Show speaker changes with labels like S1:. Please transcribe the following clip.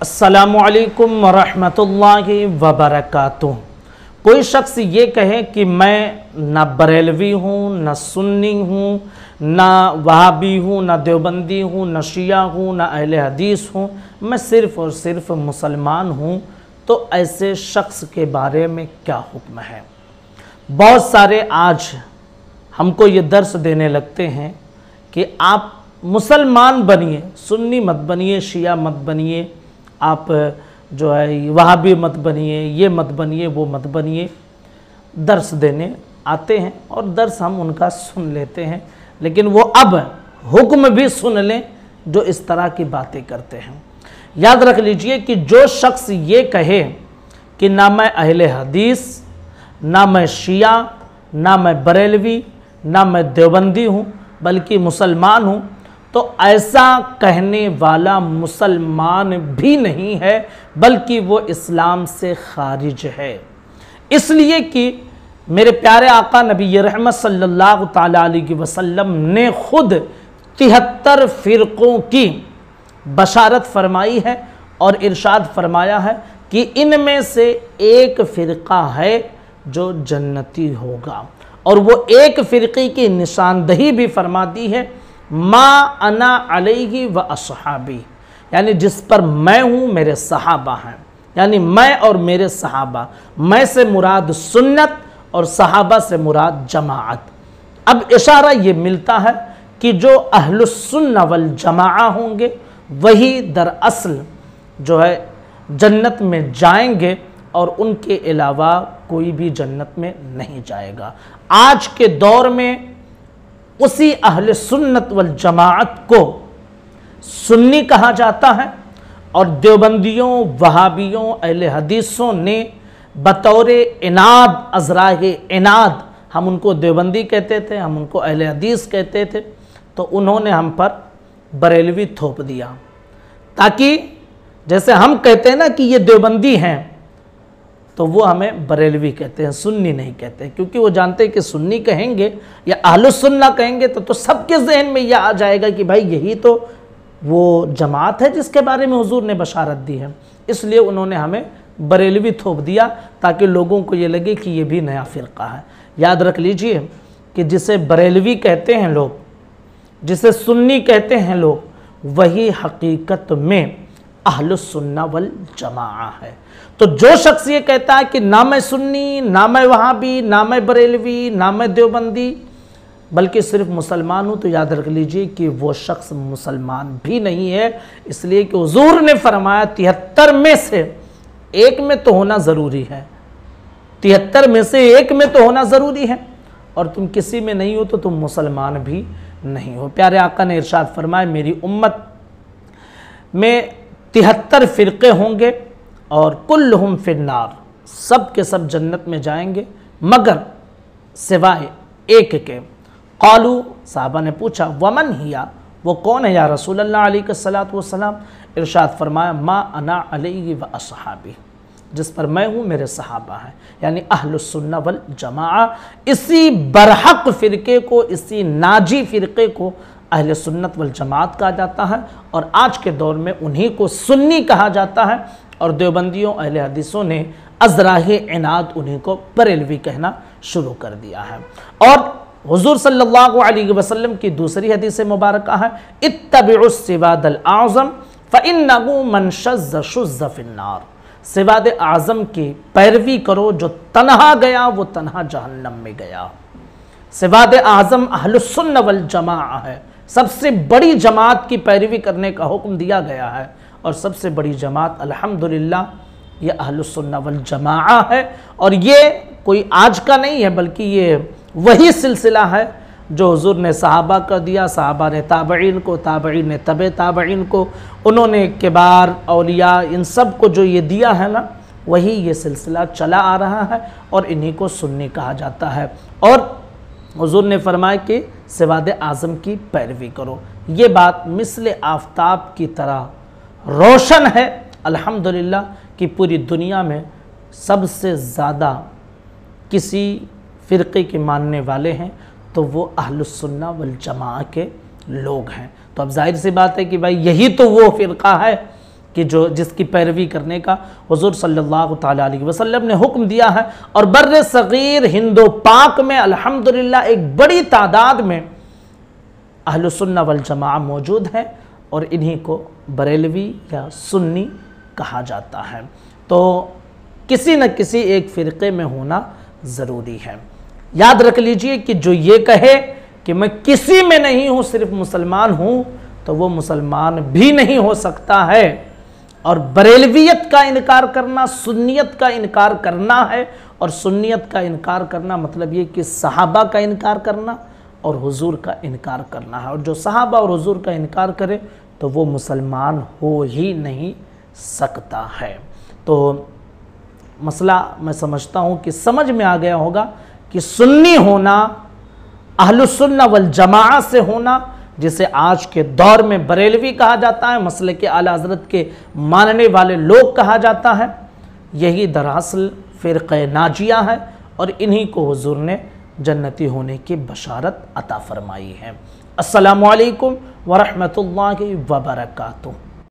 S1: अस्सलामुअलैकुम वरहमतुल्लाहि वबरकातुह। कोई शख्स ये कहे कि मैं न बरेलवी हूँ, न सुन्नी हूँ, न वहाबी हूँ, न देवबंदी हूँ, न शिया हूँ, न अहले हदीस हूँ, मैं सिर्फ़ और सिर्फ मुसलमान हूँ, तो ऐसे शख्स के बारे में क्या हुक्म है। बहुत सारे आज हमको ये दर्स देने लगते हैं कि आप मुसलमान बनिए, सुन्नी मत बनिए, शिया मत बनिए, आप जो है वहाबी मत बनिए, ये मत बनिए, वो मत बनिए। दर्स देने आते हैं और दर्स हम उनका सुन लेते हैं, लेकिन वो अब हुक्म भी सुन लें जो इस तरह की बातें करते हैं। याद रख लीजिए कि जो शख्स ये कहे कि ना मैं अहले हदीस, ना मैं शिया, ना मैं बरेलवी, ना मैं देवबंदी हूँ, बल्कि मुसलमान हूँ, तो ऐसा कहने वाला मुसलमान भी नहीं है, बल्कि वो इस्लाम से खारिज है। इसलिए कि मेरे प्यारे आका नबी रहमत सल्लल्लाहु ताला अलैहि वसल्लम ने खुद 73 फ़िरक़ों की बशारत फरमाई है और इरशाद फरमाया है कि इनमें से एक फ़िरक़ा है जो जन्नती होगा, और वो एक फ़िरक़े की निशानदही भी फरमा दी है, मा अना अलैहि व अस्हाबी, यानी जिस पर मैं हूँ मेरे सहाबा हैं, यानी मैं और मेरे सहाबा। मैं से मुराद सुन्नत और सहाबा से मुराद जमाअत। अब इशारा ये मिलता है कि जो अहलुस्सुन्ना वल जमाआ होंगे वही दरअसल जो है जन्नत में जाएंगे, और उनके अलावा कोई भी जन्नत में नहीं जाएगा। आज के दौर में उसी अहले सुन्नत वल जमाअत को सुन्नी कहा जाता है, और देवबंदियों, वहाबियों, अहले हदीसों ने बतौर इनाद, अज़राह इनाद, हम उनको देवबंदी कहते थे, हम उनको अहले हदीस कहते थे, तो उन्होंने हम पर बरेलवी थोप दिया, ताकि जैसे हम कहते हैं ना कि ये देवबंदी हैं, तो वो हमें बरेलवी कहते हैं, सुन्नी नहीं कहते, क्योंकि वो जानते हैं कि सुन्नी कहेंगे या अहलुस्सुन्ना कहेंगे तो सबके जहन में यह आ जाएगा कि भाई यही तो वो जमात है जिसके बारे में हुजूर ने बशारत दी है। इसलिए उन्होंने हमें बरेलवी थोप दिया ताकि लोगों को ये लगे कि ये भी नया फ़िरक़ा है। याद रख लीजिए कि जिसे बरेलवी कहते हैं लोग, जिसे सुन्नी कहते हैं लोग, वही हकीकत में अहलुस्सुन्ना वल जमाआ है। तो जो शख्स ये कहता है कि ना मैं सुन्नी, ना मैं वहाबी, ना मैं बरेलवी, ना मैं देवबंदी, बल्कि सिर्फ मुसलमान हूँ, तो याद रख लीजिए कि वो शख्स मुसलमान भी नहीं है। इसलिए कि हुजूर ने फरमाया 73 में से एक में तो होना ज़रूरी है, 73 में से एक में तो होना ज़रूरी है, और तुम किसी में नहीं हो तो तुम मुसलमान भी नहीं हो। प्यारे आका ने इरशाद फरमाया मेरी उम्मत में 73 फ़िरक़े होंगे और कुल्लुहुम फिन्नार, सब के सब जन्नत में जाएंगे मगर सिवाय एक के। क़ालू, साहबा ने पूछा वमन हिया, वो कौन है या रसूल अल्लाह अलैहिस्सलातु वस्सलाम। इरशाद फरमाया मा अना अलैहि व अस्हाबी, जिस पर मैं हूँ मेरे सहाबा हैं, यानी अहलुस्सुन्ना वल जमाआ। इसी बरहक फ़िरक़े को, इसी नाजी फ़िरक़े को अहले सुन्नत वल जमात कहा जाता है, और आज के दौर में उन्हीं को सुन्नी कहा जाता है, और देवबंदियों, अहले हदीसों ने अज़राह इनाद उन्हीं को बरेलवी कहना शुरू कर दिया है। और हुजूर सल्लल्लाहु अलैहि वसल्लम की दूसरी हदीस मुबारक है इत्तबिउस सिवादल आज़म फ़इन्नहु मन शज़्ज़ शुज़्ज़ फ़िन्नार, सिवाद आज़म की पैरवी करो, जो तन्हा गया वो तन्हा जहन्नम में गया। सिवाद आज़म अहलुस्सुन्ना वल जमाआ है, सबसे बड़ी जमात की पैरवी करने का हुक्म दिया गया है, और सबसे बड़ी जमात अल्हम्दुलिल्लाह ये अहलुस्सुन्ना वल जमाआ है। और ये कोई आज का नहीं है, बल्कि ये वही सिलसिला है जो हुजूर ने सहाबा का दिया, सहाबा ने ताबईन को, ताबईन ने तबे ताबईन को, उन्होंने किबार औलिया, इन सब को जो ये दिया है ना, वही ये सिलसिला चला आ रहा है, और इन्हीं को सुन्नी कहा जाता है। और हुजूर ने फरमाया कि सिवाद आज़म की पैरवी करो। ये बात मिस्ल आफताब की तरह रोशन है अल्हम्दुलिल्लाह कि पूरी दुनिया में सबसे ज़्यादा किसी फ़िरक़े के मानने वाले हैं तो वो अहलुस्सुन्ना वल जमाआ के लोग हैं। तो अब जाहिर सी बात है कि भाई यही तो वो फ़िरक़ा है कि जो जिसकी पैरवी करने का हुज़ूर सल्लल्लाहु ताला अलैहि वसल्लम ने हुक्म दिया है। और बर्र सगीर हिंदो पाक में अल्हम्दुलिल्लाह एक बड़ी तादाद में अहलुस सुन्ना वल जमाआ मौजूद है और इन्हीं को बरेलवी या सुन्नी कहा जाता है। तो किसी न किसी एक फ़िरक़े में होना ज़रूरी है। याद रख लीजिए कि जो ये कहे कि मैं किसी में नहीं हूँ, सिर्फ मुसलमान हूँ, तो वो मुसलमान भी नहीं हो सकता है। और बरेलवियत का इनकार करना सुन्नियत का इनकार करना है, और सुन्नियत का इनकार करना मतलब ये कि सहाबा का इनकार करना और हुजूर का इनकार करना है। और जो सहाबा और हुजूर का इनकार करे तो वो मुसलमान हो ही नहीं सकता है। तो मसला मैं समझता हूँ कि समझ में आ गया होगा कि सुन्नी होना, अहलुस सुन्ना वल जमाआ से होना, जिसे आज के दौर में बरेलवी कहा जाता है, मसले के आला हज़रत के मानने वाले लोग कहा जाता है, यही दरअसल फ़िरक़े नाजिया है और इन्हीं को हुजूर ने जन्नती होने की बशारत अता फरमाई है। अस्सलामु अलैकुम व रहमतुल्लाहि व बरकातुहू।